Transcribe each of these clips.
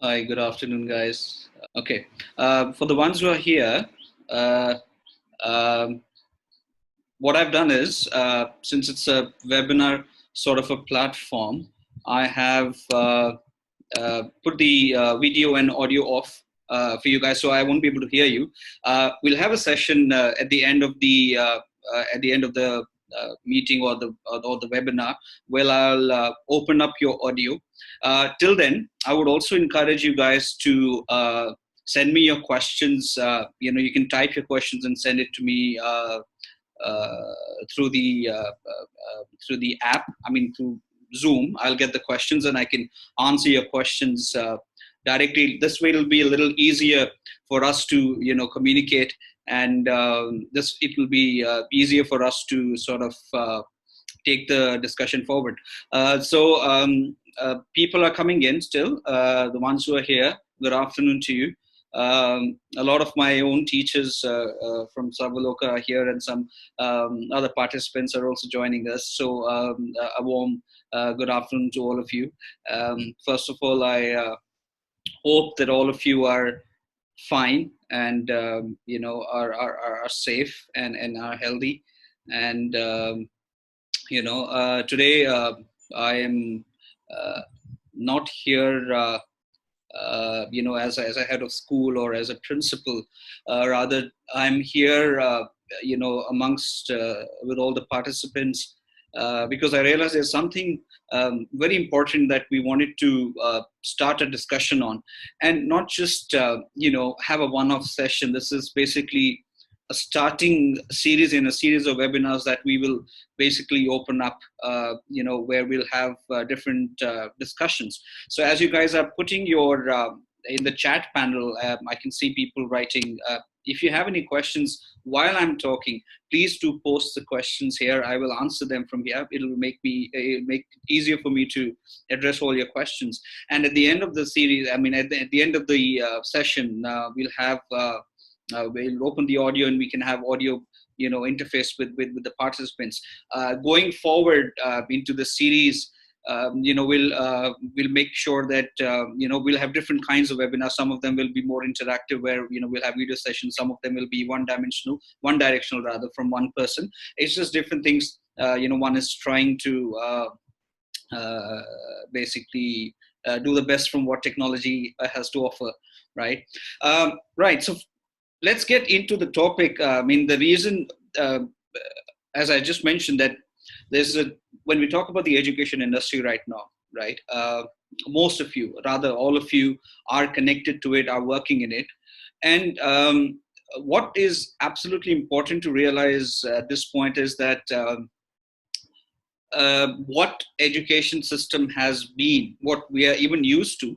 Hi, good afternoon, guys. Okay, for the ones who are here, uh, um, what I've done is, since it's a webinar sort of a platform, I have put the video and audio off for you guys, so I won't be able to hear you. We'll have a session at the end of the meeting or the webinar, where I'll open up your audio. Till then, I would also encourage you guys to send me your questions. You can type your questions and send it to me. Uh, through the app. I mean, through Zoom. I'll get the questions and I can answer your questions directly. This way, it'll be a little easier for us to communicate, and this it will be easier for us to sort of take the discussion forward. People are coming in still. The ones who are here, good afternoon to you. A lot of my own teachers from Savaloka are here, and some other participants are also joining us. So a warm good afternoon to all of you. First of all, I hope that all of you are fine and are safe and are healthy. And today I am not here. As a head of school or as a principal. Rather, I'm here, amongst with all the participants, because I realized there's something very important that we wanted to start a discussion on, and not just have a one-off session. This is basically a starting series in a series of webinars that we will basically open up, where we'll have different discussions. So as you guys are putting your in the chat panel, I can see people writing. If you have any questions while I'm talking, please do post the questions here. I will answer them from here. It'll make it easier for me to address all your questions. And at the end of the series, I mean, at the end of the session, we'll open the audio and we can have audio interface with the participants. Going forward into the series, we'll make sure that we'll have different kinds of webinars. Some of them will be more interactive, where we'll have video sessions. Some of them will be one directional rather, from one person. It's just different things. One is trying to basically do the best from what technology has to offer, right? Right. So let's get into the topic. I mean, the reason, as I just mentioned, that when we talk about the education industry right now, right? Most of you, rather all of you, are connected to it, are working in it, and what is absolutely important to realize at this point is that what education system has been, what we are even used to.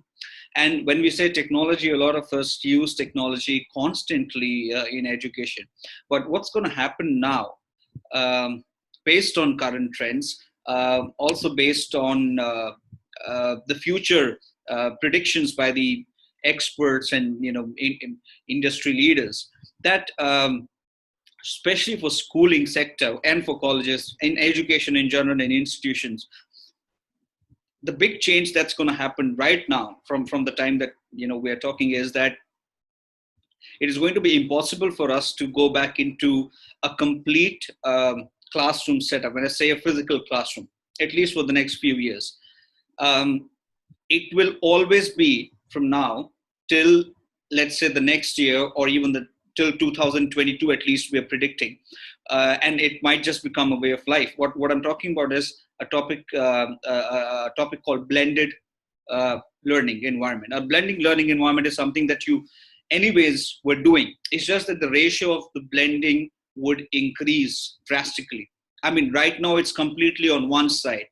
And when we say technology, a lot of us use technology constantly in education. But what's going to happen now, based on current trends, also based on the future predictions by the experts and industry leaders, that especially for schooling sector and for colleges, in education in general and institutions, the big change that's going to happen right now from the time that we are talking is that it is going to be impossible for us to go back into a complete classroom setup. When I say a physical classroom, at least for the next few years, it will always be from now till, let's say, the next year, or even till 2022 at least, we are predicting, and it might just become a way of life. What I'm talking about is a topic called blended learning environment. A blending learning environment is something that you anyways were doing. It's just that the ratio of the blending would increase drastically. I mean, right now it's completely on one side,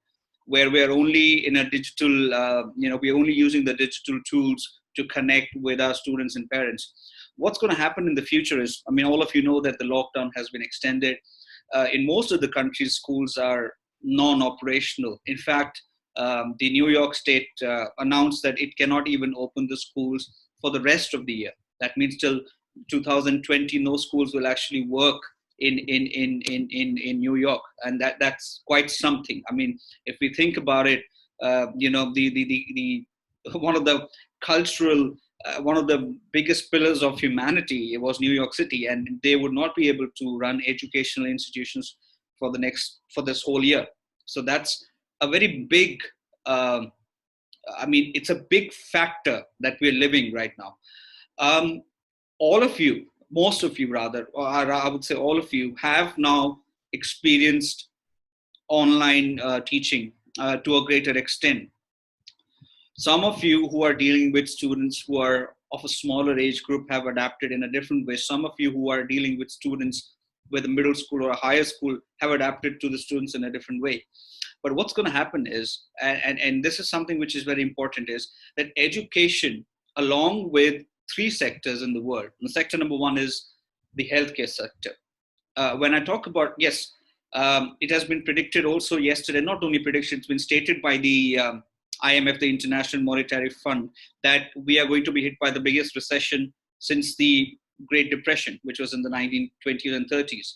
where we're only in a digital, we're only using the digital tools to connect with our students and parents. What's going to happen in the future is, I mean, all of you know that the lockdown has been extended. In most of the countries, schools are non-operational. In fact, the New York State announced that it cannot even open the schools for the rest of the year. That means till 2020, no schools will actually work in New York, and that's quite something. I mean, if we think about it, the one of the cultural, one of the biggest pillars of humanity. It was New York City, and they would not be able to run educational institutions for this whole year. So that's a very big, um, it's a big factor that we're living right now. Um, all of you, most of you rather, or I would say all of you, have now experienced online teaching to a greater extent. Some of you who are dealing with students who are of a smaller age group have adapted in a different way. Some of you who are dealing with students with a middle school or a higher school have adapted to the students in a different way. But what's going to happen is, and this is something which is very important, is that education, along with three sectors in the world. The sector number one is the healthcare sector. When I talk about, yes, it has been predicted also yesterday, not only prediction, it's been stated by the IMF, the International Monetary Fund, that we are going to be hit by the biggest recession since the Great Depression, which was in the 1920s and 30s.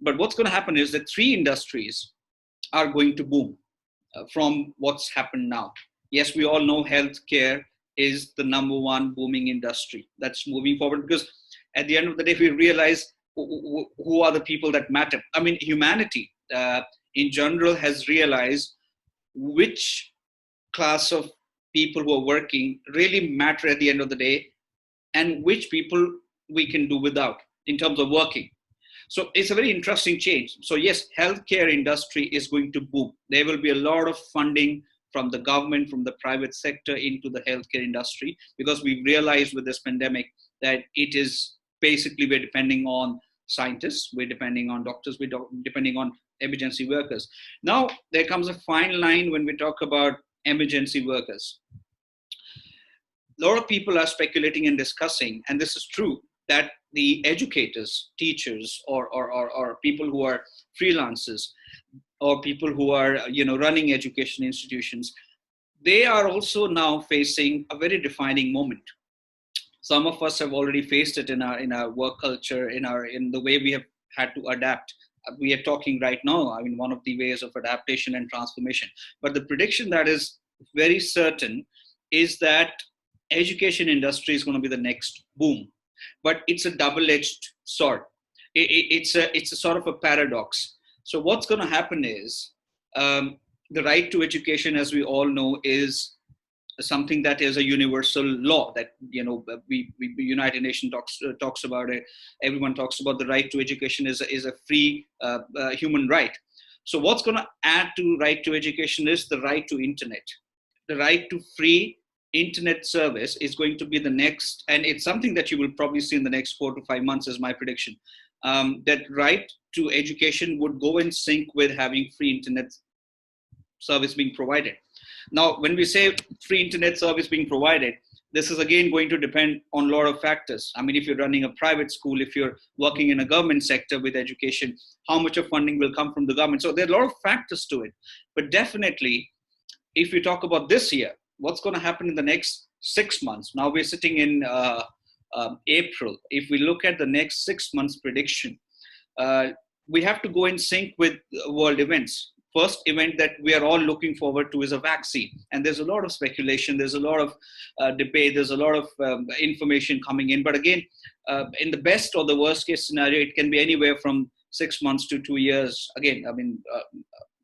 But what's going to happen is that three industries are going to boom from what's happened now. Yes, we all know healthcare is the number one booming industry that's moving forward, because at the end of the day, we realize who are the people that matter. I mean, humanity in general has realized which class of people who are working really matter at the end of the day, and which people we can do without in terms of working. So it's a very interesting change. So yes, healthcare industry is going to boom. There will be a lot of funding from the government, from the private sector into the healthcare industry, because we've realized with this pandemic that it is basically, we're depending on scientists, we're depending on doctors, we're depending on emergency workers. Now, there comes a fine line when we talk about emergency workers. A lot of people are speculating and discussing, and this is true, that the educators, teachers, or people who are freelancers, or people who are running education institutions, they are also now facing a very defining moment. Some of us have already faced it in our work culture, in the way we have had to adapt. We are talking right now, I mean, one of the ways of adaptation and transformation. But the prediction that is very certain is that education industry is going to be the next boom. But it's a double-edged sword. It's a sort of a paradox. So what's going to happen is, the right to education, as we all know, is something that is a universal law that we United Nations talks about it. Everyone talks about the right to education is a free human right. So what's going to add to right to education is the right to internet. The right to free internet service is going to be the next, and it's something that you will probably see in the next 4 to 5 months, is my prediction. That right to education would go in sync with having free internet service being provided. Now, when we say free internet service being provided, this is again going to depend on a lot of factors. I mean, if you're running a private school, if you're working in a government sector with education, how much of funding will come from the government? So there are a lot of factors to it. But definitely, if we talk about this year, what's going to happen in the next 6 months? Now we're sitting in April. If we look at the next 6 months prediction, we have to go in sync with world events. First event that we are all looking forward to is a vaccine. And there's a lot of speculation, there's a lot of debate, there's a lot of information coming in. But again, in the best or the worst case scenario, it can be anywhere from 6 months to 2 years. Again, I mean,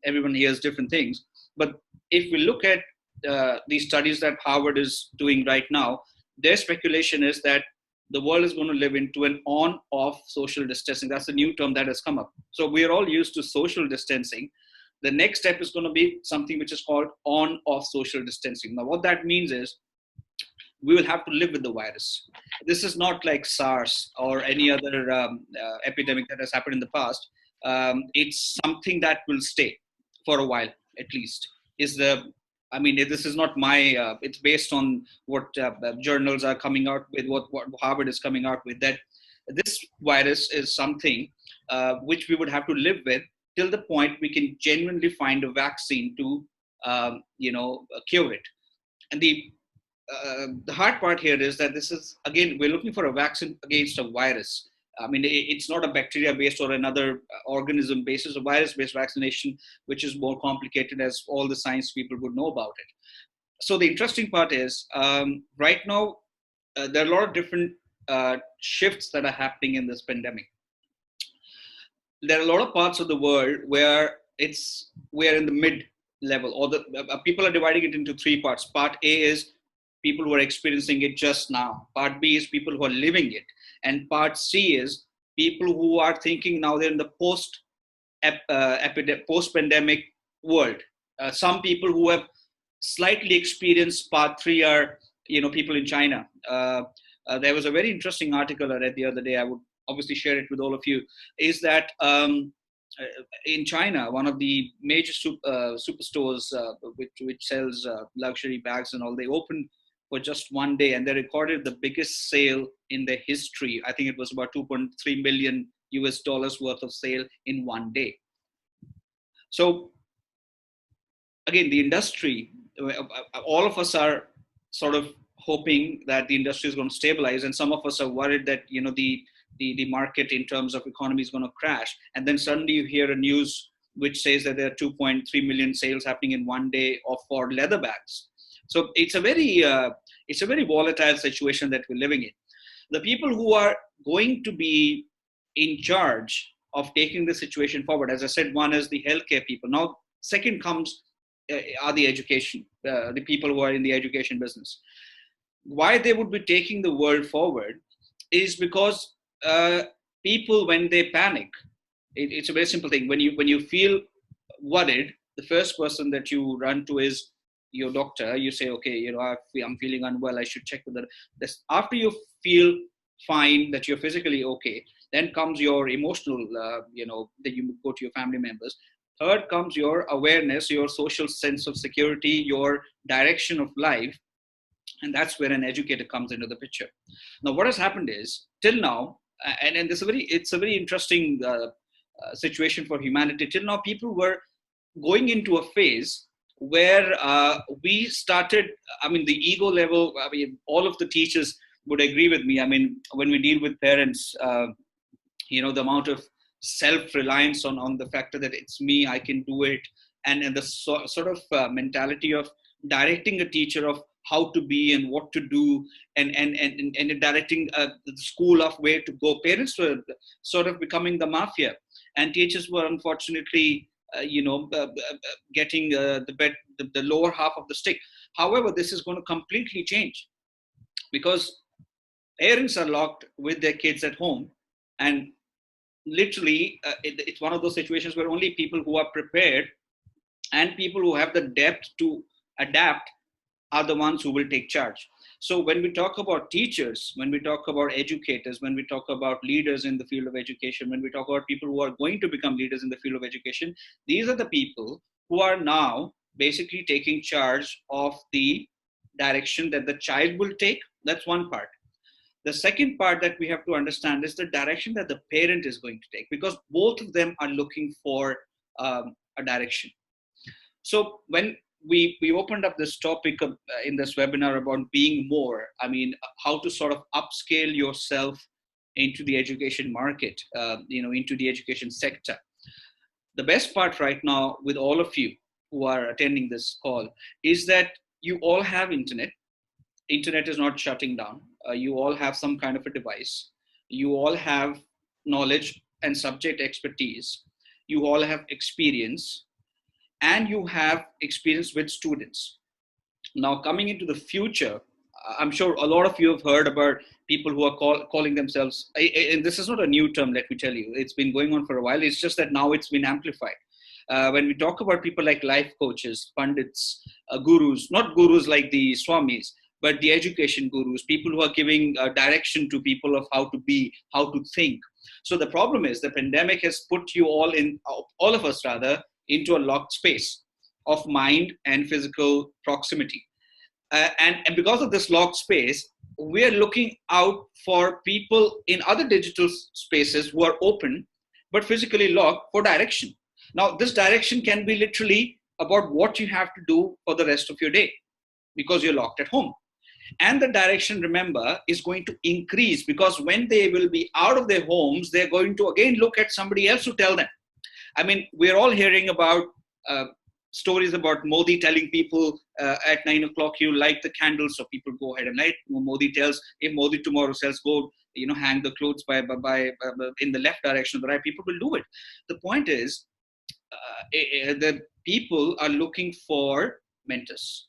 everyone hears different things. But if we look at these studies that Harvard is doing right now, their speculation is that the world is going to live into an on-off social distancing. That's a new term that has come up. So we are all used to social distancing. The next step is going to be something which is called on-off social distancing. Now, what that means is we will have to live with the virus. This is not like SARS or any other epidemic that has happened in the past. It's something that will stay for a while, at least. This is not my, it's based on what journals are coming out with, what Harvard is coming out with, that this virus is something which we would have to live with till the point we can genuinely find a vaccine to, cure it. And the hard part here is that this is, again, we're looking for a vaccine against a virus. I mean, it's not a bacteria-based or another organism-based. It's a virus-based vaccination, which is more complicated, as all the science people would know about it. So the interesting part is right now there are a lot of different shifts that are happening in this pandemic. There are a lot of parts of the world where we're in the mid level, or the people are dividing it into three parts. Part A is people who are experiencing it just now. Part B is people who are living it, and part C is people who are thinking now they're in the post pandemic world. Some people who have slightly experienced part three are people in China. There was a very interesting article I read the other day. I would obviously share it with all of you. Is that in China, one of the major superstores which sells luxury bags and all, they opened for just one day, and they recorded the biggest sale in their history. I think it was about 2.3 million US dollars worth of sale in one day. So again, the industry, all of us are sort of hoping that the industry is going to stabilize, and some of us are worried that the market in terms of economy is going to crash. And then suddenly you hear a news which says that there are 2.3 million sales happening in one day for leather bags. So it's a very volatile situation that we're living in. The people who are going to be in charge of taking the situation forward, as I said, one is the healthcare people. Now, second comes are the education, the people who are in the education business. Why they would be taking the world forward is because people, when they panic, it's a very simple thing. When you feel worried, the first person that you run to is your doctor. You say, okay, I'm feeling unwell, I should check with this. After you feel fine, that you're physically okay, then comes your emotional, that you go to your family members. Third comes your awareness, your social sense of security, your direction of life. And that's where an educator comes into the picture. Now, what has happened is, till now, and it's a very interesting situation for humanity. Till now, people were going into a phase where we started, the ego level, all of the teachers would agree with me. When we deal with parents, the amount of self-reliance on the factor that it's me, I can do it, and the sort of mentality of directing a teacher of how to be and what to do, and directing the school of where to go. Parents were sort of becoming the mafia, and teachers were unfortunately getting the lower half of the stick. However, this is going to completely change, because parents are locked with their kids at home, and literally it's one of those situations where only people who are prepared and people who have the depth to adapt are the ones who will take charge. So when we talk about teachers, when we talk about educators, when we talk about leaders in the field of education, when we talk about people who are going to become leaders in the field of education, these are the people who are now basically taking charge of the direction that the child will take. That's one part. The second part that we have to understand is the direction that the parent is going to take, because both of them are looking for a direction. So when we opened up this topic in this webinar about being more, how to sort of upscale yourself into the education market, into the education sector. The best part right now with all of you who are attending this call is that you all have internet. Internet is not shutting down. You all have some kind of a device. You all have knowledge and subject expertise. You all have experience, and you have experience with students. Now, coming into the future, I'm sure a lot of you have heard about people who are calling themselves, and this is not a new term, let me tell you. It's been going on for a while. It's just that now it's been amplified. When we talk about people like life coaches, pundits, gurus, not gurus like the Swamis, but the education gurus, people who are giving direction to people of how to be, how to think. So the problem is the pandemic has put you all of us rather, into a locked space of mind and physical proximity. And because of this locked space, we're looking out for people in other digital spaces who are open, but physically locked, for direction. Now, this direction can be literally about what you have to do for the rest of your day, because you're locked at home. And the direction, remember, is going to increase, because when they will be out of their homes, they're going to again look at somebody else to tell them. We're all hearing about stories about Modi telling people at 9 o'clock you light the candles, so people go ahead and light. Modi tells, if Modi tomorrow says go, hang the clothes by in the left direction, the right, people will do it. The point is, the people are looking for mentors.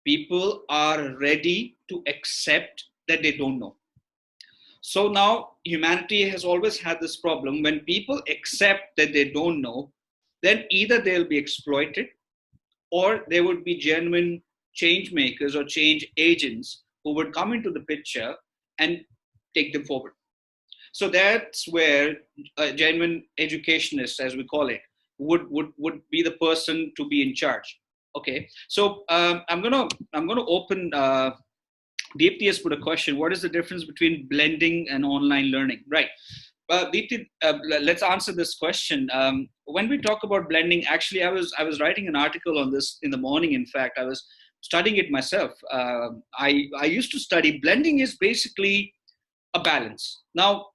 People are ready to accept that they don't know. So now humanity has always had this problem. When people accept that they don't know, then either they'll be exploited, or there would be genuine change makers or change agents who would come into the picture and take them forward. So that's where a genuine educationist, as we call it, would be the person to be in charge. Okay, so I'm gonna open. Deepthi has put a question: what is the difference between blending and online learning? Right. Deepthi, let's answer this question. When we talk about blending, actually, I was writing an article on this in the morning. In fact, I was studying it myself. I used to study blending is basically a balance. Now,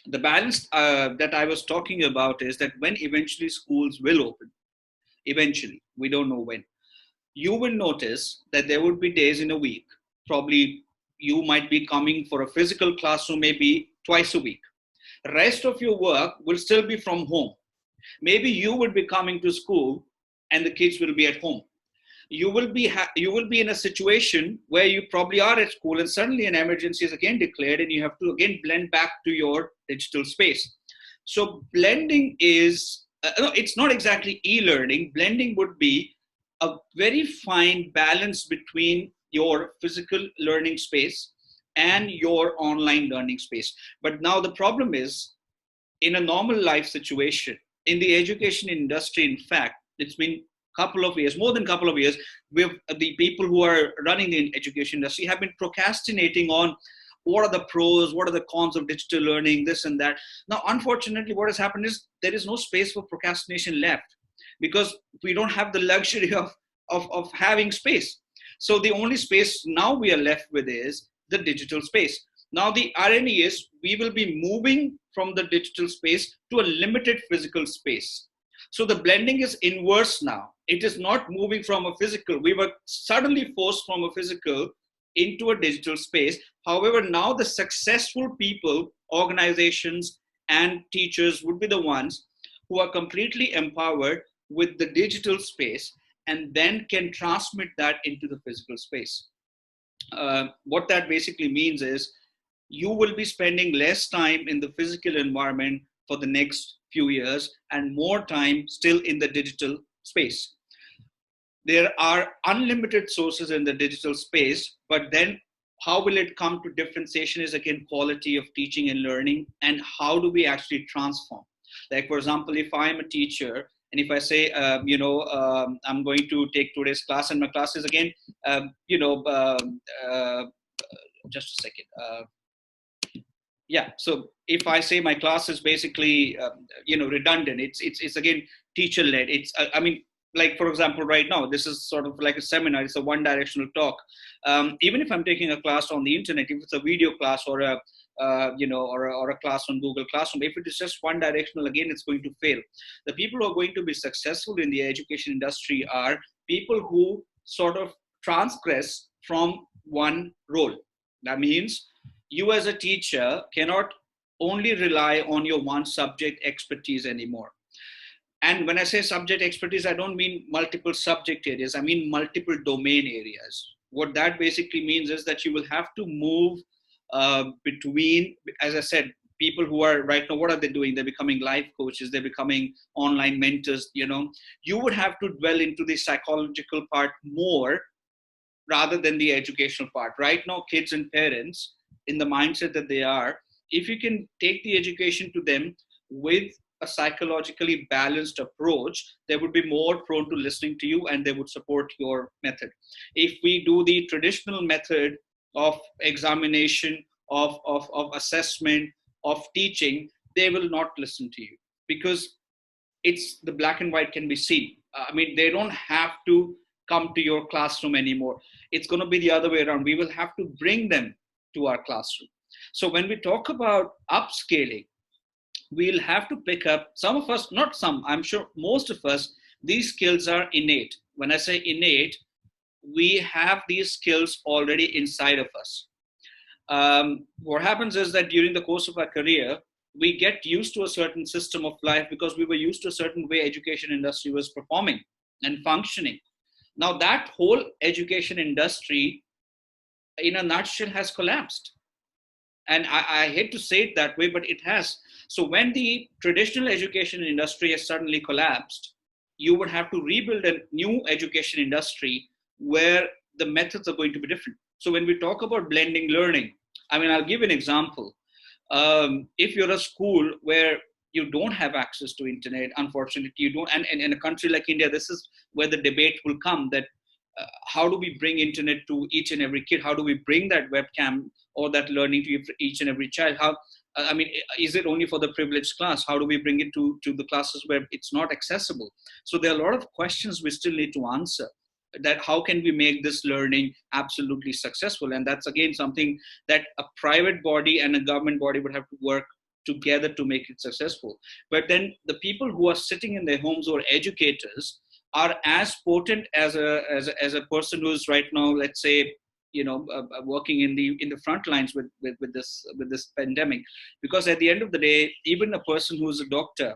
the balance that I was talking about is that when eventually schools will open, eventually, we don't know when, you will notice that there would be days in a week, probably you might be coming for a physical classroom maybe twice a week. Rest of your work will still be from home. Maybe you would be coming to school and the kids will be at home. You will be in a situation where you probably are at school and suddenly an emergency is again declared and you have to again blend back to your digital space. So blending is, no, it's not exactly e-learning. Blending would be a very fine balance between your physical learning space and your online learning space. But now the problem is, in a normal life situation, in the education industry, in fact, it's been couple of years, more than couple of years, with the people who are running the education industry have been procrastinating on what are the pros, what are the cons of digital learning, this and that. Now, unfortunately, what has happened is there is no space for procrastination left because we don't have the luxury of having space. So the only space now we are left with is the digital space. Now, the irony is we will be moving from the digital space to a limited physical space. So the blending is inverse now. It is not moving from a physical. We were suddenly forced from a physical into a digital space. However, now the successful people, organizations, and teachers would be the ones who are completely empowered with the digital space and then can transmit that into the physical space. What that basically means is you will be spending less time in the physical environment for the next few years and more time still in the digital space. There are unlimited sources in the digital space, but then how will it come to differentiation is again quality of teaching and learning, and how do we actually transform? Like, for example, if I'm a teacher and if I say, I'm going to take today's class and my class is again, just a second. Yeah, so if I say my class is basically redundant, it's again teacher led. It's like, for example, right now this is sort of like a seminar. It's a one directional talk. Even if I'm taking a class on the internet, if it's a video class or a or a class on Google Classroom, if it is just one directional, again it's going to fail. The people who are going to be successful in the education industry are people who sort of transgress from one role. That means you as a teacher cannot only rely on your one subject expertise anymore. And when I say subject expertise, I don't mean multiple subject areas. I mean multiple domain areas. What that basically means is that you will have to move between, as I said, people who are right now, what are they doing? They're becoming life coaches. They're becoming online mentors. You would have to dwell into the psychological part more rather than the educational part. Right now, kids and parents, in the mindset that they are, if you can take the education to them with a psychologically balanced approach, they would be more prone to listening to you and they would support your method. If we do the traditional method of examination, of assessment, of teaching, they will not listen to you because it's the black and white can be seen. They don't have to come to your classroom anymore. It's going to be the other way around. We will have to bring them to our classroom. So when we talk about upscaling, we'll have to pick up, some of us, not some, I'm sure most of us These skills are innate. When I say innate, we have these skills already inside of us. What happens is that during the course of our career, we get used to a certain system of life because we were used to a certain way education industry was performing and functioning. Now that whole education industry, in a nutshell, has collapsed. And I hate to say it that way, but it has. So when the traditional education industry has suddenly collapsed, you would have to rebuild a new education industry where the methods are going to be different. So when we talk about blending learning, I mean, I'll give an example. If you're a school where you don't have access to internet, unfortunately, you don't, and in a country like India, this is where the debate will come that how do we bring internet to each and every kid? How do we bring that webcam or that learning to each and every child? How, I mean, is it only for the privileged class? How do we bring it to the classes where it's not accessible? So there are a lot of questions we still need to answer. That how can we make this learning absolutely successful? And that's again something that a private body and a government body would have to work together to make it successful. But then the people who are sitting in their homes or educators are as potent as a person who's right now, let's say, working in the front lines with this pandemic. Because at the end of the day, even a person who's a doctor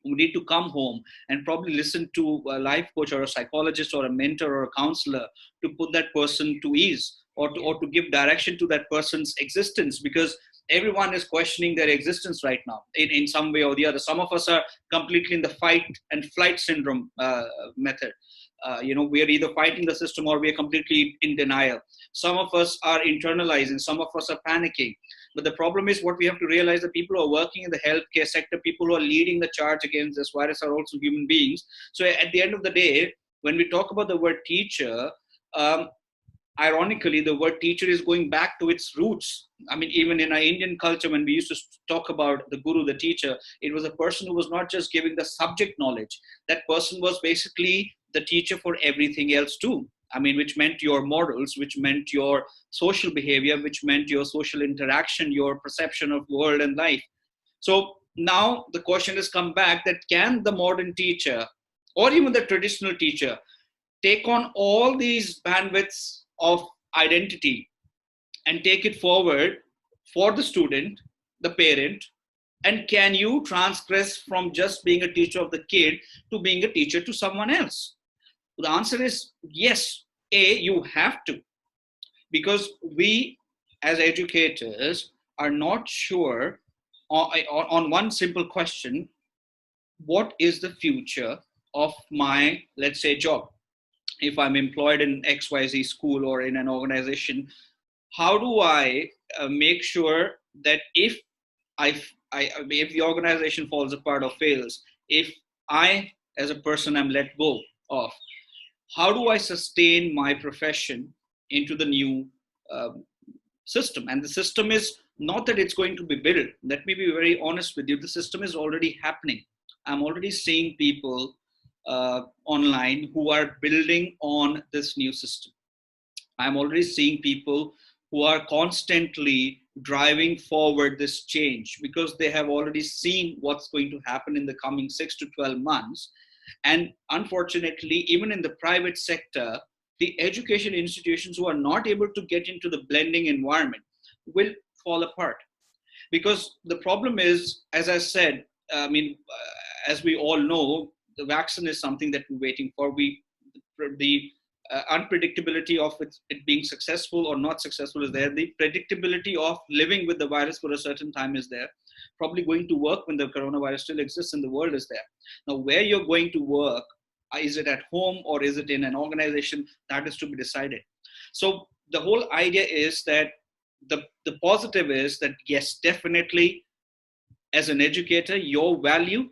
who need to come home and probably listen to a life coach or a psychologist or a mentor or a counselor to put that person to ease, or to give direction to that person's existence, because everyone is questioning their existence right now in some way or the other. Some of us are completely in the fight and flight syndrome method. We are either fighting the system or we are completely in denial. Some of us are internalizing, some of us are panicking. But the problem is, what we have to realize, that people who are working in the healthcare sector, people who are leading the charge against this virus, are also human beings. So at the end of the day, when we talk about the word teacher, ironically, the word teacher is going back to its roots. I mean, even in our Indian culture, when we used to talk about the guru, the teacher, it was a person who was not just giving the subject knowledge. That person was basically the teacher for everything else too. I mean, which meant your morals, which meant your social behavior, which meant your social interaction, your perception of world and life. So now the question has come back, that can the modern teacher or even the traditional teacher take on all these bandwidths of identity and take it forward for the student, the parent, and can you transgress from just being a teacher of the kid to being a teacher to someone else? The answer is yes. You have to, because we as educators are not sure on one simple question: what is the future of my, let's say, job? If I'm employed in XYZ school or in an organization, how do I make sure that if if the organization falls apart or fails, if I as a person am let go of, how do I sustain my profession into the new system? And the system is not that it's going to be built. Let me be very honest with you. The system is already happening. I'm already seeing people online who are building on this new system. I'm already seeing people who are constantly driving forward this change because they have already seen what's going to happen in the coming 6 to 12 months. And unfortunately, even in the private sector, the education institutions who are not able to get into the blending environment will fall apart. Because the problem is, as I said, as we all know, the vaccine is something that we're waiting for. The unpredictability of it being successful or not successful is there. The predictability of living with the virus for a certain time is there. Probably going to work when the coronavirus still exists in the world is there. Now, where you're going to work, is it at home or is it in an organization? That is to be decided. So the whole idea is that the positive is that, yes, definitely, as an educator, your value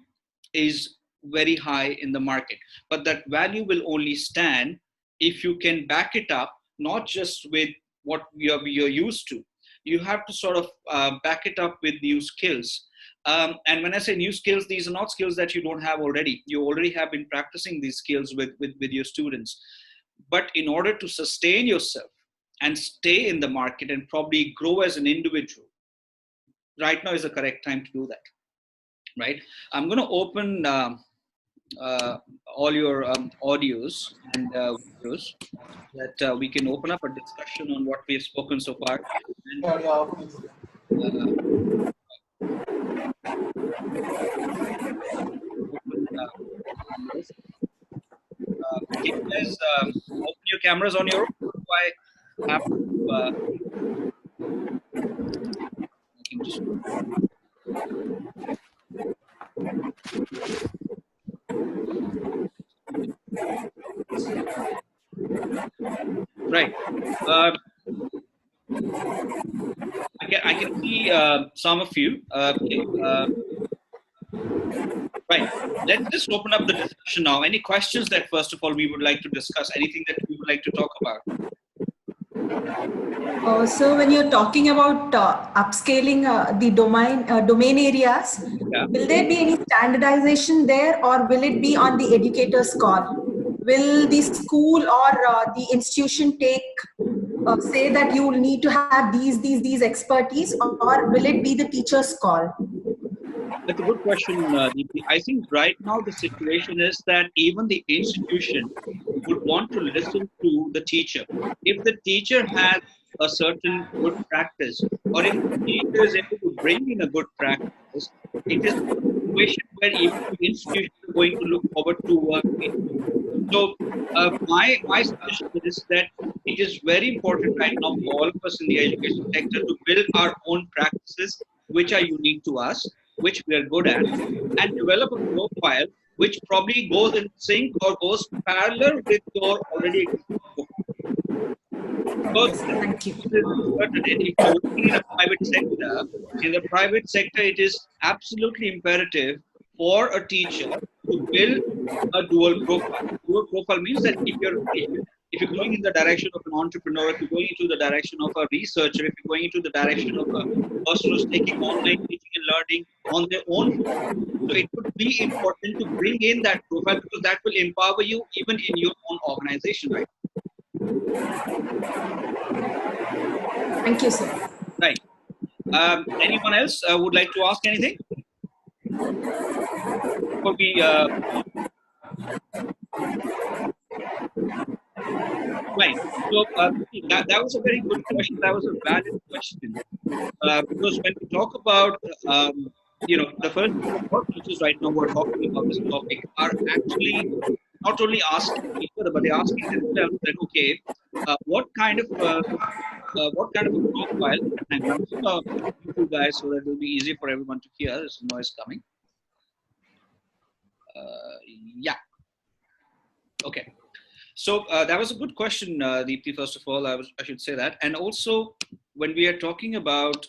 is very high in the market. But that value will only stand if you can back it up, not just with what you're used to. You have to sort of back it up with new skills. And when I say new skills, these are not skills that you don't have already. You already have been practicing these skills with your students. But in order to sustain yourself and stay in the market and probably grow as an individual, right now is the correct time to do that. Right? I'm going to open all your audios and videos, that we can open up a discussion on what we have spoken so far. And, uh, open cameras. Can you guys open your cameras on your own? Do I have to? I can just right. Um, I can see some of you. Okay. Right. Let's just open up the discussion now. Any questions that first of all we would like to discuss? Anything that we would like to talk about? So when you're talking about upscaling the domain areas, Yeah. will there be any standardization there, or will it be on the educator's call? Will the school or the institution say that you will need to have these expertise, or will it be the teacher's call? That's a good question, Deepti. I think right now the situation is that even the institution would want to listen to the teacher. If the teacher has a certain good practice, or if the teacher is able to bring in a good practice, it is a situation where even the institution is going to look forward to working. So my suggestion is that it is very important right now for all of us in the education sector to build our own practices which are unique to us, which we are good at, and develop a profile which probably goes in sync or goes parallel with your already existing profile. Because Thank you. certain, if you're working in a private sector, in the private sector, it is absolutely imperative for a teacher to build a dual profile. Dual profile means that if you're going in the direction of an entrepreneur, if you're going into the direction of a researcher, if you're going into the direction of a person who's taking online teaching and learning on their own foot, so it would be important to bring in that profile, because that will empower you even in your own organization, right? Thank you, sir. Right. Anyone else would like to ask anything? Before we right. So that was a very good question. That was a valid question, because when we talk about the first group of teachers right now who are talking about this topic are actually not only asking each other, but they're asking themselves that, okay, what kind of a profile? Hang on, I'm just gonna mute you guys so that it will be easy for everyone to hear. There's some noise coming. Yeah. Okay. So that was a good question, Deepthi. First of all, I should say that, and also when we are talking about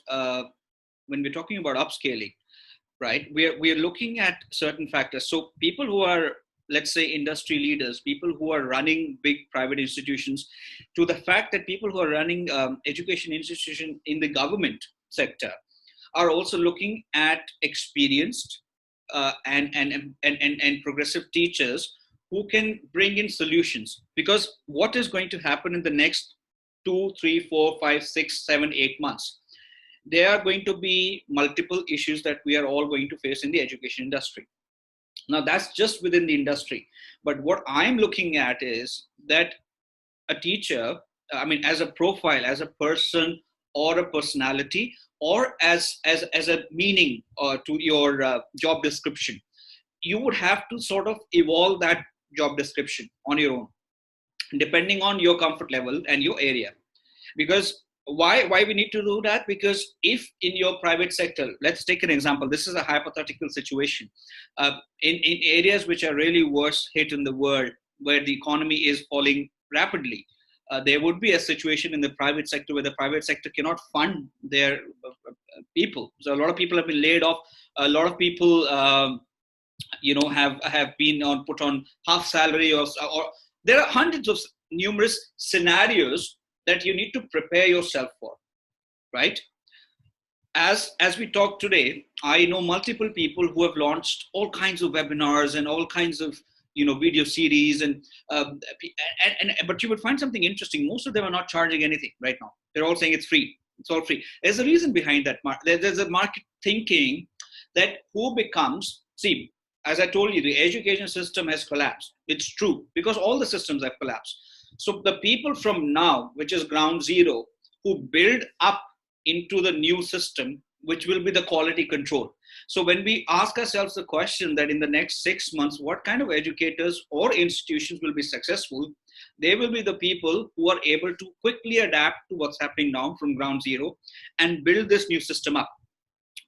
upscaling, right? We are looking at certain factors. So people who are, let's say, industry leaders, people who are running big private institutions, to the fact that people who are running education institution in the government sector are also looking at experienced and progressive teachers who can bring in solutions. Because what is going to happen in the next 2, 3, 4, 5, 6, 7, 8 months? There are going to be multiple issues that we are all going to face in the education industry. Now, that's just within the industry. But what I'm looking at is that a teacher, I mean, as a profile, as a person or a personality, or as a meaning to your job description, you would have to sort of evolve that job description on your own, depending on your comfort level and your area. Because why we need to do that? Because if in your private sector, let's take an example, this is a hypothetical situation, in areas which are really worse hit in the world, where the economy is falling rapidly, there would be a situation in the private sector where the private sector cannot fund their people. So a lot of people have been laid off. A lot of people have been put on half salary, or there are hundreds of numerous scenarios that you need to prepare yourself for, right? As we talk today, I know multiple people who have launched all kinds of webinars and all kinds of video series, and but you would find something interesting. Most of them are not charging anything right now. They're all saying it's free. It's all free. There's a reason behind that. There's a market thinking that who becomes, see, as I told you, the education system has collapsed. It's true, because all the systems have collapsed. So the people from now, which is ground zero, who build up into the new system, which will be the quality control. So when we ask ourselves the question that in the next 6 months, what kind of educators or institutions will be successful, they will be the people who are able to quickly adapt to what's happening now from ground zero and build this new system up.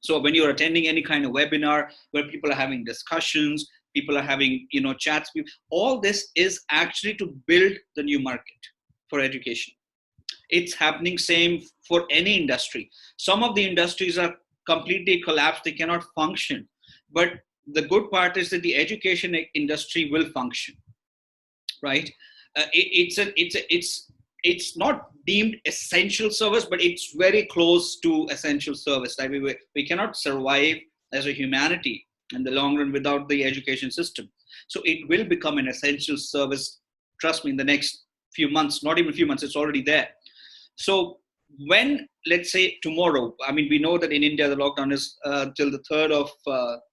So when you're attending any kind of webinar where people are having discussions, people are having, chats, all this is actually to build the new market for education. It's happening same for any industry. Some of the industries are completely collapsed, they cannot function. But the good part is that the education industry will function, right? It's not deemed essential service, but it's very close to essential service. Like we cannot survive as a humanity in the long run without the education system. So it will become an essential service. Trust me, in the next few months, not even few months, it's already there. So when, let's say tomorrow, I mean, we know that in India, the lockdown is till the 3rd of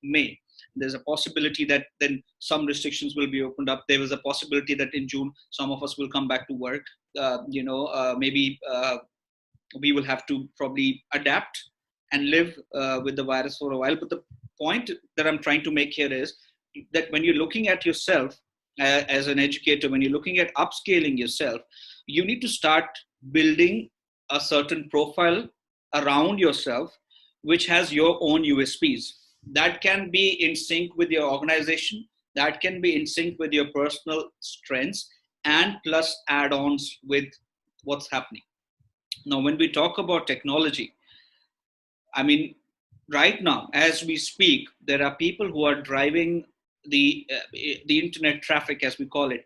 May. There's a possibility that then some restrictions will be opened up. There was a possibility that in June, some of us will come back to work. Maybe we will have to probably adapt and live with the virus for a while. But the point that I'm trying to make here is that when you're looking at yourself as an educator, when you're looking at upscaling yourself, you need to start building a certain profile around yourself, which has your own USPs. That can be in sync with your organization, that can be in sync with your personal strengths, and plus add-ons with what's happening. Now, when we talk about technology, I mean, right now, as we speak, there are people who are driving the internet traffic, as we call it.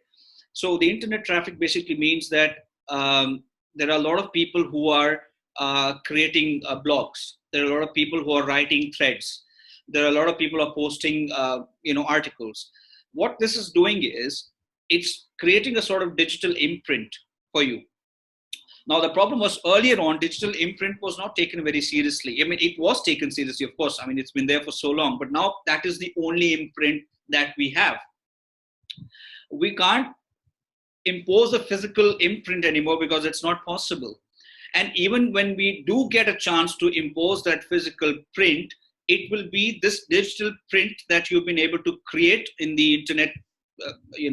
So the internet traffic basically means that there are a lot of people who are creating blogs. There are a lot of people who are writing threads. There are a lot of people who are posting, articles. What this is doing is it's creating a sort of digital imprint for you. Now, the problem was earlier on, digital imprint was not taken very seriously. I mean, it was taken seriously, of course. I mean, it's been there for so long, but now that is the only imprint that we have. We can't impose a physical imprint anymore because it's not possible. And even when we do get a chance to impose that physical print, it will be this digital print that you've been able to create in the internet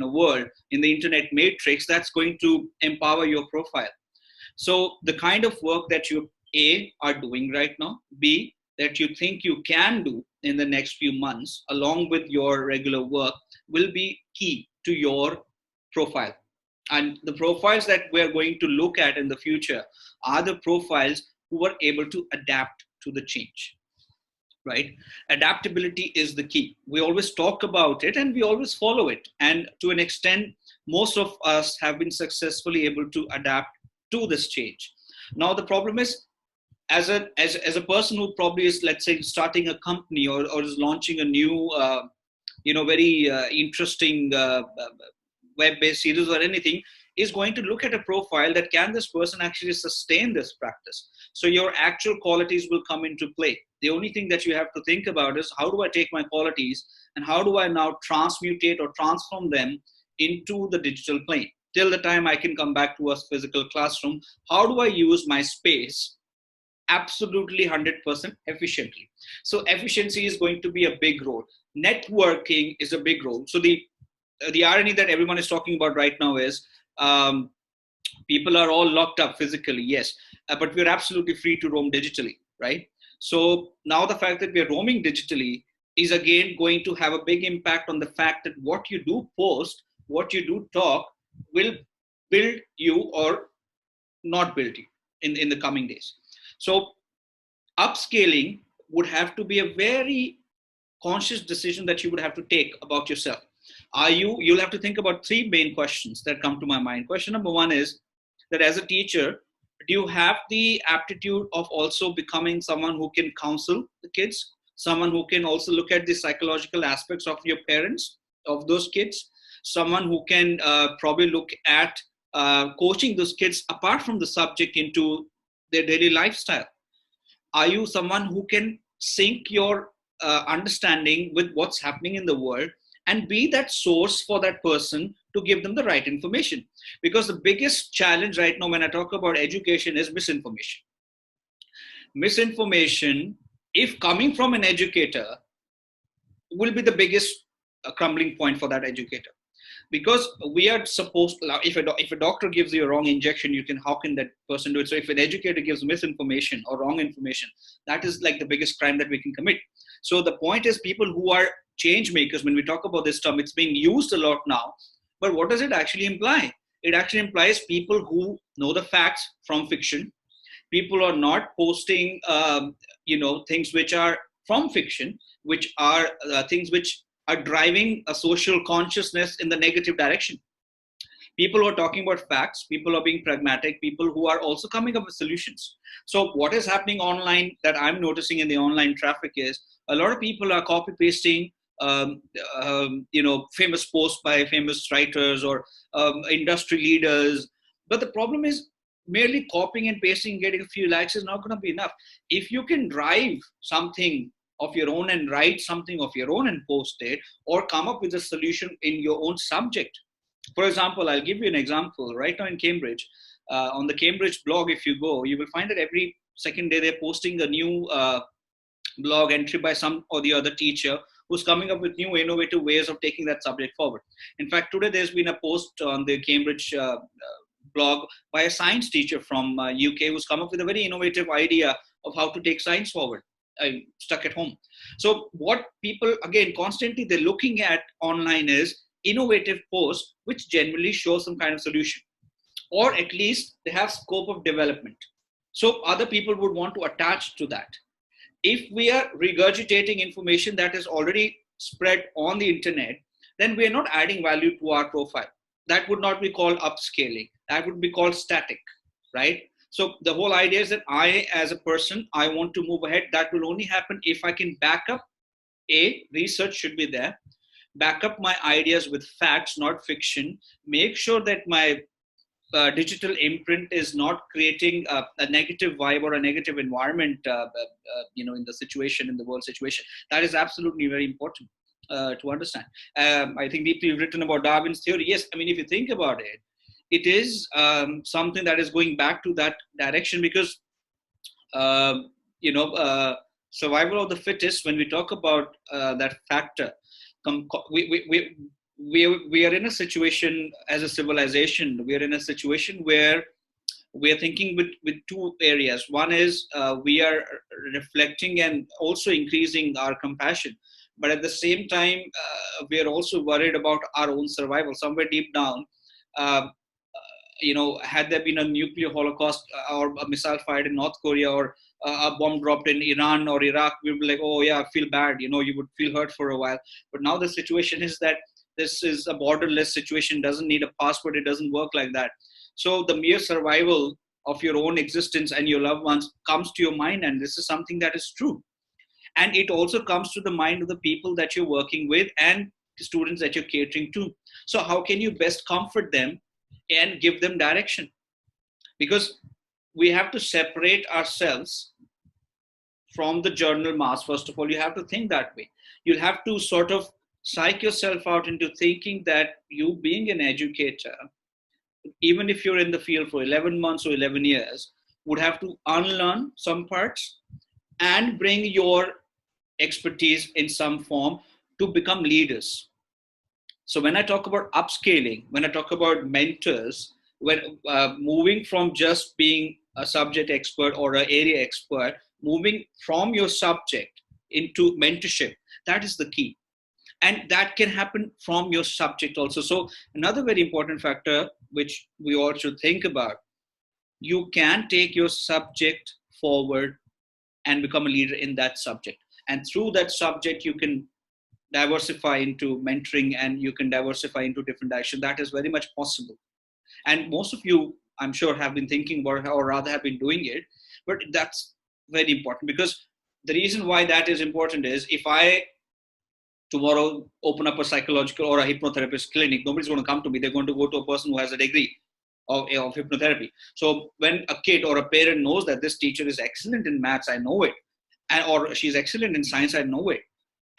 world, in the internet matrix, that's going to empower your profile. So the kind of work that you A, are doing right now, B, that you think you can do in the next few months along with your regular work will be key to your profile. And the profiles that we're going to look at in the future are the profiles who are able to adapt to the change, right? Adaptability is the key. We always talk about it and we always follow it. And to an extent, most of us have been successfully able to adapt to this change. Now, the problem is, as a person who probably is, let's say, starting a company or is launching a new, very interesting web-based series or anything, is going to look at a profile that can this person actually sustain this practice. So your actual qualities will come into play. The only thing that you have to think about is, how do I take my qualities and how do I now transmutate or transform them into the digital plane? Till the time I can come back to a physical classroom, how do I use my space absolutely 100% efficiently? So efficiency is going to be a big role. Networking is a big role. So the irony that everyone is talking about right now is people are all locked up physically, yes, but we're absolutely free to roam digitally, right? So now the fact that we're roaming digitally is again going to have a big impact on the fact that what you do post, what you do talk will build you or not build you in the coming days. So upscaling would have to be a very conscious decision that you would have to take about yourself. You'll have to think about three main questions that come to my mind. Question number one is that as a teacher, do you have the aptitude of also becoming someone who can counsel the kids, someone who can also look at the psychological aspects of your parents, of those kids, someone who can probably look at coaching those kids apart from the subject into their daily lifestyle? Are you someone who can sync your understanding with what's happening in the world, and be that source for that person to give them the right information. Because the biggest challenge right now when I talk about education is misinformation. Misinformation, if coming from an educator, will be the biggest crumbling point for that educator. Because we are supposed, if a doctor gives you a wrong injection, you can, how can that person do it? So if an educator gives misinformation or wrong information, that is like the biggest crime that we can commit. So the point is, people who are change makers, when we talk about this term, it's being used a lot now, but what does it actually imply? It actually implies people who know the facts from fiction. People are not posting things which are from fiction, which are things which are driving a social consciousness in the negative direction. People who are talking about facts, people are being pragmatic, people who are also coming up with solutions. So what is happening online that I'm noticing in the online traffic is a lot of people are copy pasting famous posts by famous writers or industry leaders. But the problem is, merely copying and pasting, getting a few likes is not going to be enough. If you can drive something of your own and write something of your own and post it, or come up with a solution in your own subject. For example, I'll give you an example. Right now in Cambridge, on the Cambridge blog, if you go, you will find that every second day they're posting a new blog entry by some or the other teacher who's coming up with new innovative ways of taking that subject forward. In fact, today there's been a post on the Cambridge blog by a science teacher from UK who's come up with a very innovative idea of how to take science forward. I'm stuck at home. So what people, again, constantly they're looking at online is innovative posts which generally show some kind of solution, or at least they have scope of development. So other people would want to attach to that. If we are regurgitating information that is already spread on the internet, then we are not adding value to our profile. That would not be called upscaling. That would be called static, right? So the whole idea is that I, as a person, I want to move ahead. That will only happen if I can back up. Research should be there. Back up my ideas with facts, not fiction. Make sure that my digital imprint is not creating a negative vibe or a negative environment, in the situation, in the world situation. That is absolutely very important to understand. I think deeply written about Darwin's theory. Yes, I mean, if you think about it, it is something that is going back to that direction, because uh, survival of the fittest. When we talk about that factor, we are in a situation as a civilization. We are in a situation where we are thinking with two areas. One is we are reflecting and also increasing our compassion, but at the same time we are also worried about our own survival. Somewhere deep down, uh, had there been a nuclear holocaust or a missile fired in North Korea, or a bomb dropped in Iran or Iraq, we would be like, oh yeah, I feel bad. You would feel hurt for a while. But now the situation is that this is a borderless situation, doesn't need a passport. It doesn't work like that. So the mere survival of your own existence and your loved ones comes to your mind. And this is something that is true. And it also comes to the mind of the people that you're working with and the students that you're catering to. So how can you best comfort them and give them direction? Because we have to separate ourselves from the journal mass. First of all, you have to think that way. You'll have to sort of psych yourself out into thinking that you, being an educator, even if you're in the field for 11 months or 11 years, would have to unlearn some parts and bring your expertise in some form to become leaders. So when I talk about upscaling, when I talk about mentors, when moving from just being a subject expert or an area expert, moving from your subject into mentorship, that is the key. And that can happen from your subject also. So another very important factor which we all should think about, you can take your subject forward and become a leader in that subject. And through that subject, you can diversify into mentoring and you can diversify into different directions. That is very much possible. And most of you, I'm sure, have been thinking about it, or rather have been doing it. But that's very important, because the reason why that is important is, if I tomorrow open up a psychological or a hypnotherapist clinic, nobody's going to come to me. They're going to go to a person who has a degree of hypnotherapy. So when a kid or a parent knows that this teacher is excellent in maths, I know it, or she's excellent in science, I know it,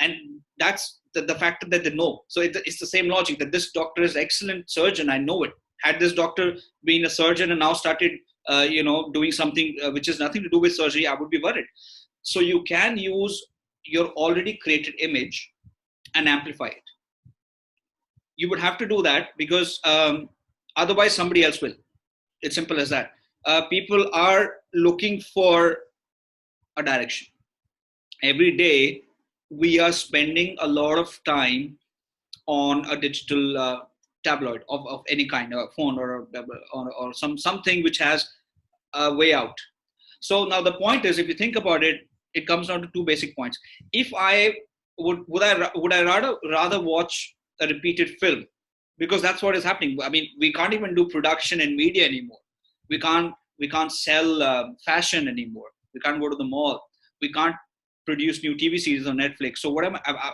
And that's the factor that they know. So it's the same logic that this doctor is excellent surgeon. I know it. Had this doctor been a surgeon and now started, doing something which has nothing to do with surgery, I would be worried. So you can use your already created image and amplify it. You would have to do that because otherwise somebody else will. It's simple as that. People are looking for a direction. Every day, we are spending a lot of time on a digital tabloid of any kind, a phone or something which has a way out. So now the point is, if you think about it, it comes down to two basic points. If I would I rather watch a repeated film, because that's what is happening. I mean, we can't even do production in media anymore. We can't sell fashion anymore. We can't go to the mall. We can't produce new TV series on Netflix. So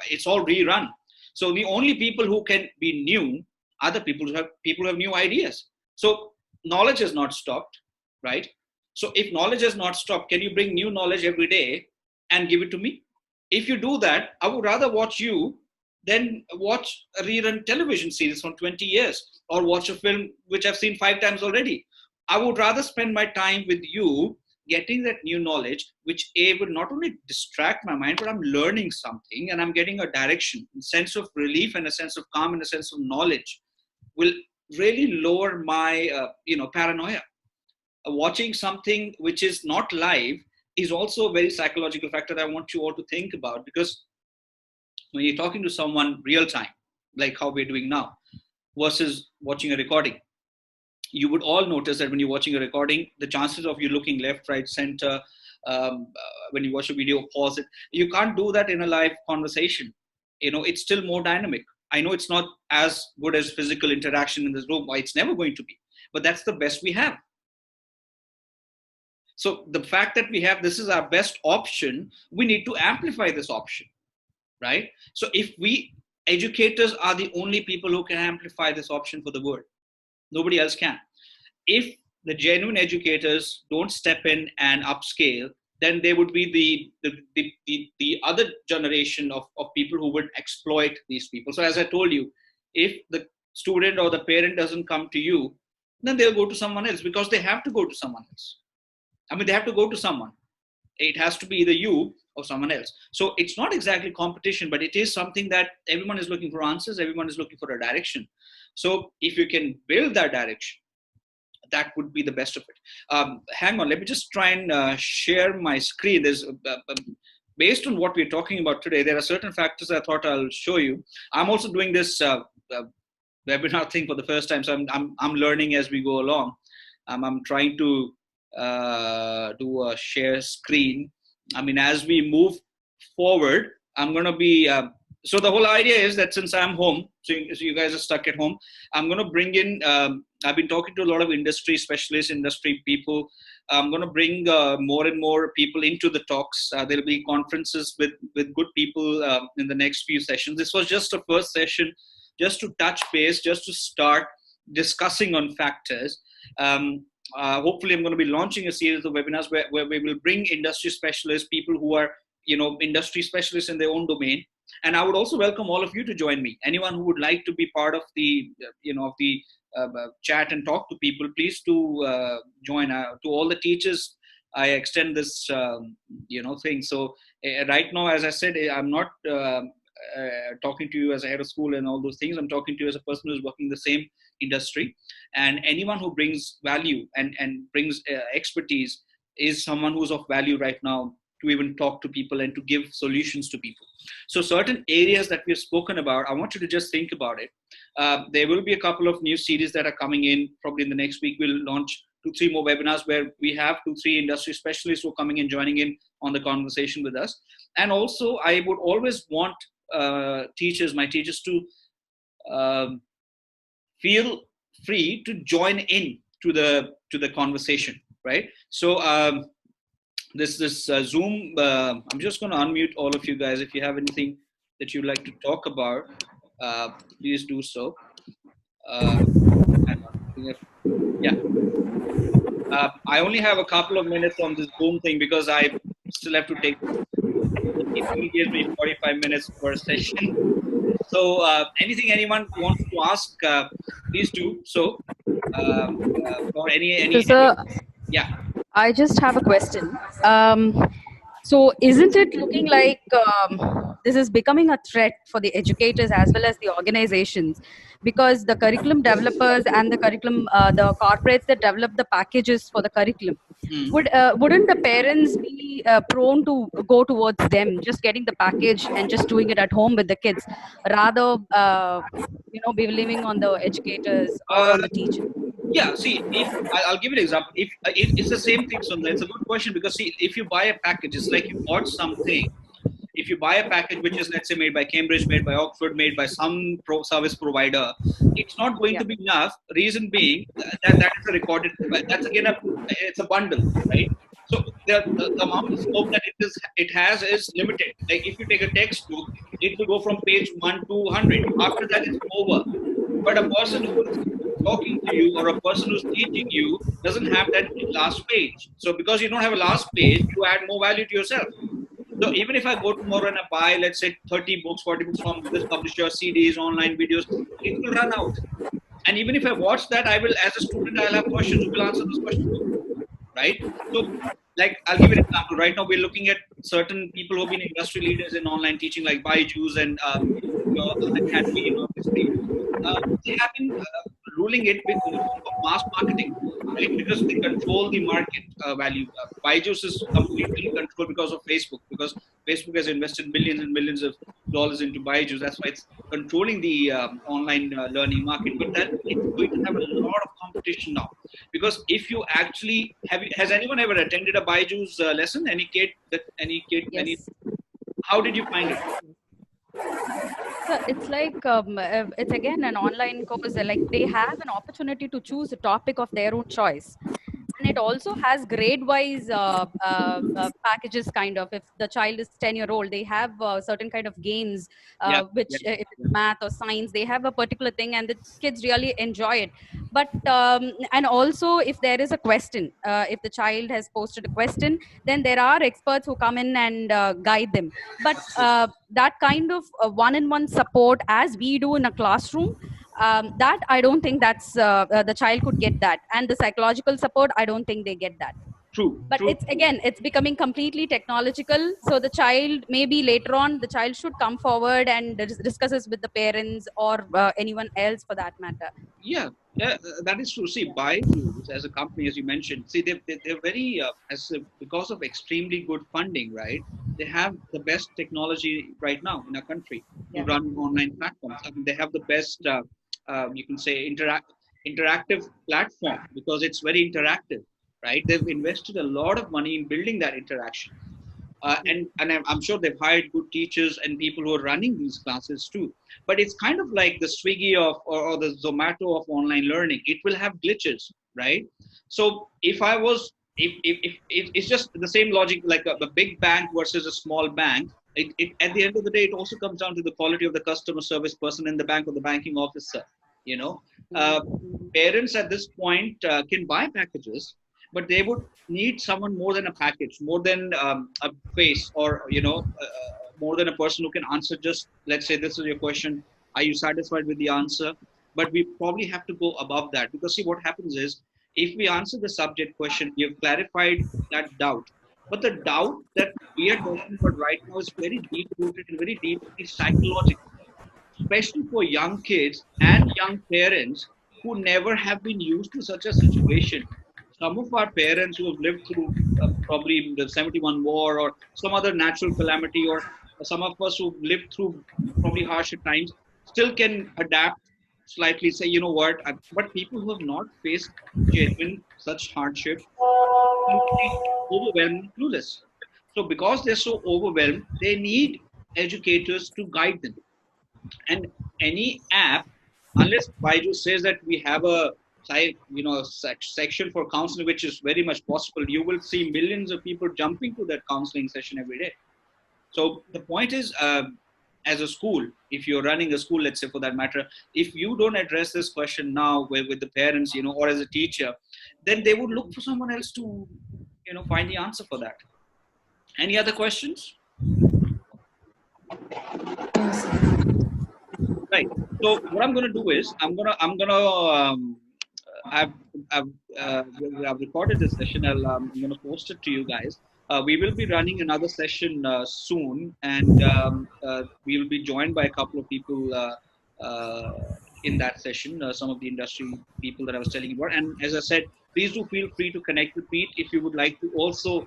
it's all rerun. So the only people who can be new are the people who have new ideas. So knowledge has not stopped, right? So if knowledge has not stopped, can you bring new knowledge every day and give it to me? If you do that, I would rather watch you than watch a rerun television series from 20 years or watch a film which I've seen 5 times already. I would rather spend my time with you getting that new knowledge, which would not only distract my mind, but I'm learning something and I'm getting a direction, a sense of relief and a sense of calm and a sense of knowledge will really lower my, paranoia. Watching something which is not live is also a very psychological factor that I want you all to think about, because when you're talking to someone real time, like how we're doing now, versus watching a recording, you would all notice that when you're watching a recording, the chances of you looking left, right, center, when you watch a video, pause it. You can't do that in a live conversation. It's still more dynamic. I know it's not as good as physical interaction in this room. It's never going to be, but that's the best we have. So the fact that we have this is our best option, we need to amplify this option, right? So if we educators are the only people who can amplify this option for the world, nobody else can. If the genuine educators don't step in and upscale, then there would be the other generation of people who would exploit these people. So as I told you, if the student or the parent doesn't come to you, then they'll go to someone else, because they have to go to someone else. I mean, they have to go to someone. It has to be either you or someone else. So it's not exactly competition, but it is something that everyone is looking for answers. Everyone is looking for a direction. So if you can build that direction, that would be the best of it. Hang on, let me just try and share my screen. There's based on what we're talking about today, there are certain factors I thought I'll show you. I'm also doing this webinar thing for the first time, so I'm learning as we go along. I'm trying to do a share screen. I mean, as we move forward, I'm going to be, so the whole idea is that since I'm home, so you guys are stuck at home, I'm going to bring in, I've been talking to a lot of industry specialists, industry people. I'm going to bring more and more people into the talks. There'll be conferences with good people in the next few sessions. This was just a first session, just to touch base, just to start discussing on factors. Hopefully I'm going to be launching a series of webinars where we will bring industry specialists, people who are, industry specialists in their own domain. And I would also welcome all of you to join me. Anyone who would like to be part of the, chat and talk to people, please do join. To all the teachers, I extend this, thing. So right now, as I said, I'm not talking to you as a head of school and all those things. I'm talking to you as a person who's working in the same industry. And anyone who brings value and brings expertise is someone who's of value right now to even talk to people and to give solutions to people. So certain areas that we've spoken about, I want you to just think about it. There will be a couple of new series that are coming in. Probably in the next week, we'll launch 2-3 more webinars where we have 2-3 industry specialists who are coming and joining in on the conversation with us. And also, I would always want my teachers to feel free to join in to the conversation, right? So this Zoom, I'm just going to unmute all of you guys. If you have anything that you'd like to talk about, please do so. Yeah. I only have a couple of minutes on this Zoom thing because I still have to take He gives me 45 minutes per session. So anything anyone wants to ask, please do so. Or So, sir, yeah. I just have a question. So, isn't it looking like this is becoming a threat for the educators as well as the organizations? Because the curriculum developers and the corporates that develop the packages for the curriculum, Hmm. wouldn't the parents be prone to go towards them, just getting the package and just doing it at home with the kids, rather, be believing on the educators or Uh, on the teacher? yeah. See, if I'll give you an example. If it's the same thing, Sundar. It's a good question because see, if you buy a package, it's like you bought something. If you buy a package which is, let's say, made by Cambridge, made by Oxford, made by some service provider, it's not going Yeah. to be enough. Reason being that is a recorded. That's again it's a bundle, right? So the amount of scope that it has is limited. Like if you take a textbook, it will go from page 1 to 100. After that, it's over. But a person who is talking to you or a person who's teaching you doesn't have that last page. So because you don't have a last page, you add more value to yourself. So even if I go tomorrow and I buy, let's say, 30 books, 40 books from this publisher, CDs, online videos, it will run out. And even if I watch that, I will, as a student, I'll have questions. Who will answer those questions? Right? So, like, I'll give you an example. Right now, we're looking at certain people who've been industry leaders in online teaching, like Byju's and Academy, obviously. They have been ruling it because of mass marketing, right? Because they control the market value. Byju's is completely controlled because of Facebook, because Facebook has invested millions and millions of dollars into Byju's. That's why it's controlling the online learning market. But that it's going to have a lot of competition now, because if you actually has anyone ever attended a Byju's lesson? Any kid, any? Yes. How did you find it? So it's like it's again an online course. Like they have an opportunity to choose a topic of their own choice, and it also has grade-wise packages. Kind of, if the child is 10-year-old, they have certain kind of games, Yeah, which yeah, if it's math or science, they have a particular thing, and the kids really enjoy it. But and also, if there is a question, if the child has posted a question, then there are experts who come in and guide them. But that kind of one-on-one support as we do in a classroom, that I don't think that's the child could get that, and the psychological support I don't think they get that. true, But true. it's again, it's becoming completely technological, so the child, maybe later on, the child should come forward and discusses with the parents or anyone else for that matter. Yeah, yeah, that is true. See, Byju's as a company, as you mentioned, see, they're very, because of extremely good funding, right? They have the best technology right now in our country to Yeah. run online platforms. I mean, they have the best, you can say, interactive platform because it's very interactive, right? They've invested a lot of money in building that interaction. And I'm sure they've hired good teachers and people who are running these classes too. But it's kind of like the Swiggy of or the Zomato of online learning. It will have glitches, right? So if I was, if it's just the same logic like a big bank versus a small bank. At the end of the day, it also comes down to the quality of the customer service person in the bank or the banking officer. You know, uh, Mhm. parents at this point can buy packages, but they would need someone more than a package, more than a face, or more than a person who can answer just, let's say, this is your question, are you satisfied with the answer? But we probably have to go above that, because see, what happens is, if we answer the subject question, we have clarified that doubt. But the doubt that we are talking about right now is very deep rooted and very deeply psychological, especially for young kids and young parents who never have been used to such a situation. Some of our parents who have lived through probably the 71 war or some other natural calamity, or some of us who've lived through probably harsher times, still can adapt slightly, say, you know what, but people who have not faced genuine such hardship are completely overwhelmed and clueless. So because they're so overwhelmed, they need educators to guide them. And any app, unless Baidu says that we have a section for counseling, which is very much possible, you will see millions of people jumping to that counseling session every day. So the point is, as a school, if you're running a school, let's say, for that matter, if you don't address this question now with the parents, or as a teacher, then they would look for someone else to find the answer for that. Any other questions? Yes, sir. Right. So what I'm going to do is I've I've, I've recorded this session. I'm going to post it to you guys. We will be running another session soon, and we will be joined by a couple of people uh, in that session. Some of the industry people that I was telling you about. And as I said, please do feel free to connect with Pete if you would like to also,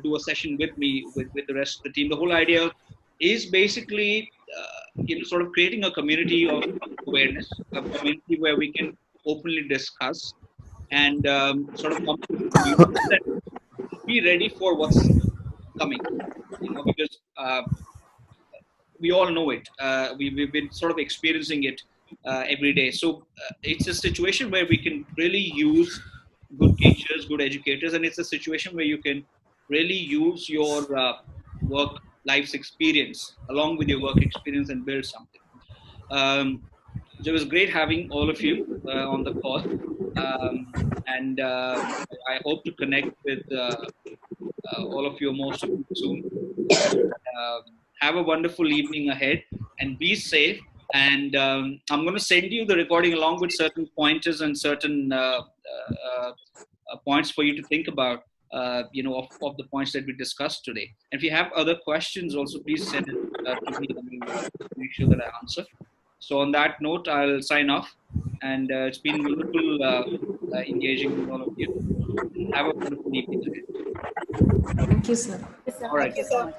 do a session with me with the rest of the team. The whole idea is basically sort of creating a community of awareness, a community where we can openly discuss and sort of come to a conclusion and be ready for what's coming. Because we all know it. We've been sort of experiencing it every day. So it's a situation where we can really use good teachers, good educators, and it's a situation where you can really use your work life's experience along with your work experience and build something. So it was great having all of you on the call, and I hope to connect with all of you, most of you soon. Um, have a wonderful evening ahead and be safe. And I'm going to send you the recording along with certain pointers and certain points for you to think about, of the points that we discussed today. And if you have other questions, also please send it to me and we'll make sure that I answer. So on that note, I'll sign off. And it's been wonderful engaging with all of you. Have a wonderful evening ahead. Thank you, sir. All right. Thank you so much.